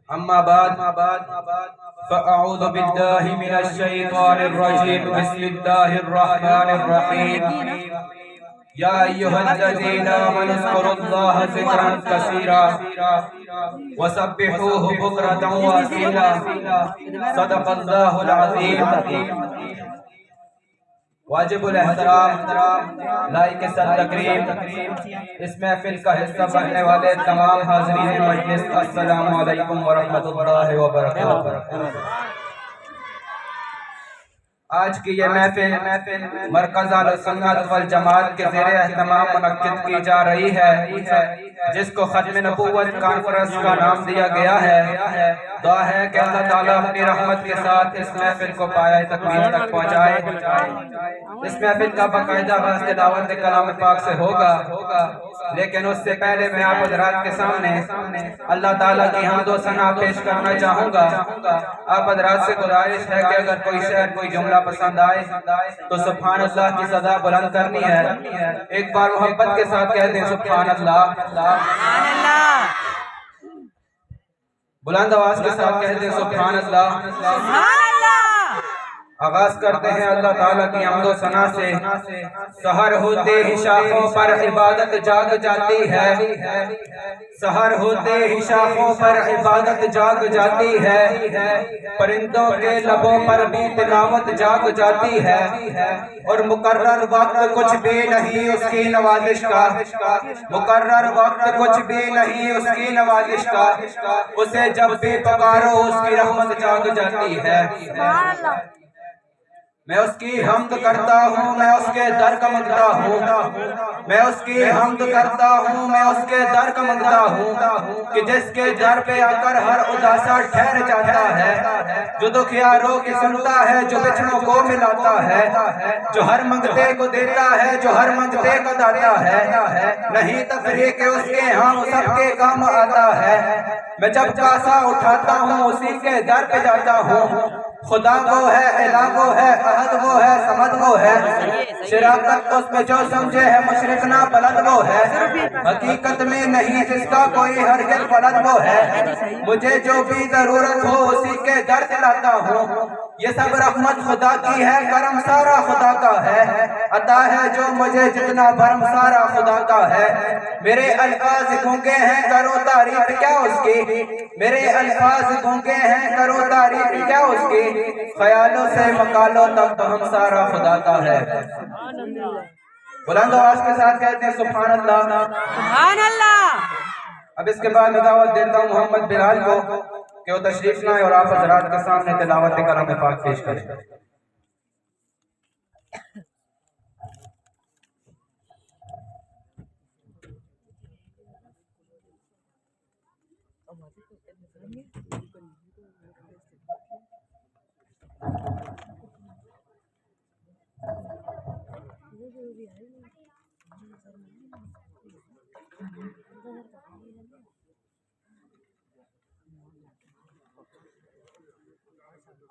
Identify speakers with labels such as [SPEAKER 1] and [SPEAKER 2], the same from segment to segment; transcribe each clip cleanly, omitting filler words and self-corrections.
[SPEAKER 1] أما بعد فأعوذ بالله من الشيطان الرجيم. بسم الله الرحمن الرحيم. يا أيها الذين آمنوا اذكروا الله ذكرا كثيرا وسبحوه بكرة وأصيلا. صدق الله العظيم. واجب الاحترام لائق تکریم اس محفل کا حصہ بننے والے تمام حاضرین مجلس، السلام علیکم ورحمۃ اللہ وبرکاتہ۔ آج کی یہ محفل مرکز اہل سنت والجماعت کے زیر اہتمام منعقد کی جا رہی ہے، جس کو ختم نبوت کانفرنس کا نام دیا گیا ہے۔ دعا ہے کہ اللہ تعالیٰ اپنی رحمت کے ساتھ اس محفل کو پایہ تکمیل تک پہنچائے۔ اس محفل کا باقاعدہ بحث تلاوت کلام پاک سے ہوگا، لیکن اس سے پہلے میں آپ حضرات کے سامنے اللہ تعالیٰ کی حمد و ثنا پیش کرنا چاہوں گا۔ آپ حضرات سے گزارش ہے کہ اگر کوئی شعر کوئی جملہ پسند آئے تو سبحان اللہ کی صدا بلند کرنی ہے۔ ایک بار محبت کے ساتھ کہہ دیں سبحان اللہ۔ بلند آواز کے ساتھ کہہ دیں سبحان اللہ۔ آغاز کرتے ہیں اللہ تعالیٰ کی حمد و ثنا سے۔ سحر ہوتے ہی شاخوں پر عبادت جاگ جاتی ہے، سحر ہوتے ہی شاخوں پر عبادت جاگ جاتی ہے، پرندوں کے لبوں پر بھی تلاوت جاگ جاتی ہے، اور مقرر وقت کچھ بھی نہیں اس کی نوازش کا، مقرر وقت کچھ بھی نہیں اس کی نوازش کا، اسے جب بھی پکارو اس کی رحمت جاگ جاتی ہے۔ میں اس کی حمد کرتا ہوں، میں اس کے در کا منگتا ہوں، میں اس کی حمد کرتا ہوں، میں اس کے در کا منگتا ہوں، کہ جس کے در پہ آ کر ہر اداسا ٹھہر جاتا ہے، جو دکھیاروں کی سنتا ہے، جو بچھڑوں کو ملاتا ہے، جو ہر منگتے کو دیتا ہے، جو ہر منگتے کو داتا ہے، نہیں تفریق اس کے ہاں وہ سب کے کام آتا ہے۔ میں جب کاسا اٹھاتا ہوں اسی کے در پہ جاتا ہوں، خدا وہ ہے، الہ وہ ہے، احد وہ ہے، سمد وہ ہے، شراکت اس میں جو سمجھے ہے، مشرق نہ بلد وہ ہے، حقیقت میں نہیں جس کا کوئی ہرگز بلد وہ ہے، مجھے جو بھی ضرورت ہو اسی کے در سے لاتا ہوں۔ یہ سب رحمت خدا کی ہے، کرم سارا خدا کا ہے، عطا ہے جو مجھے جتنا بھرم سارا خدا کا ہے۔ میرے الفاظ گونگے ہیں کرو تعریف کیا اس کی، میرے الفاظ گونگے ہیں کرو تعریف کیا اس کی، خیالوں سے مقالوں تک تو ہم سارا خدا کا ہے۔ بلند آواز کے ساتھ کہتے ہیں سبحان اللہ، سبحان اللہ۔ اب اس کے بعد دعوت دیتا ہوں محمد بلال کو کہ وہ تشریف لائیں اور آپ حضرات کے سامنے تلاوت کلام پاک پیش کریں۔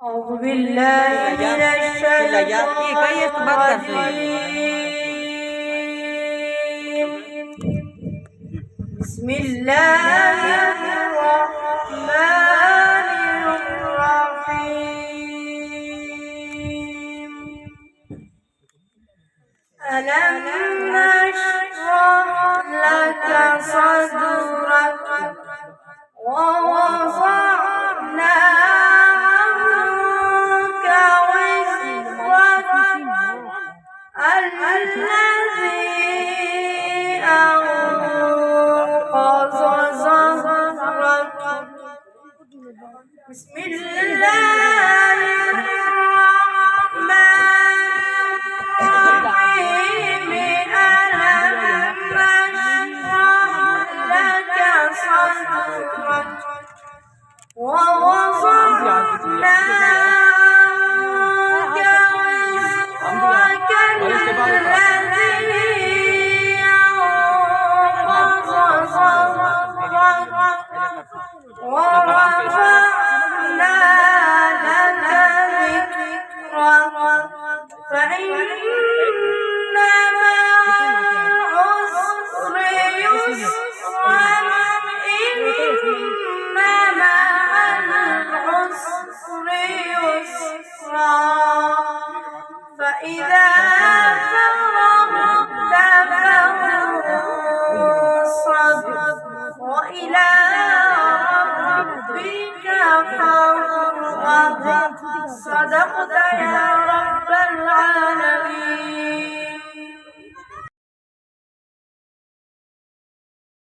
[SPEAKER 2] أعوذ بالله من الشيطان الرجيم. بسم الله الرحمن الرحيم. ألم نشرح لك صدرك ووضعنا الذي أنقض ظهرك. بسم الله الرحمن الرحيم. ألم نشرح لك صدرك ووضعنا فإذا فرغت فانصب وإلى ربك فارغب صدقت يا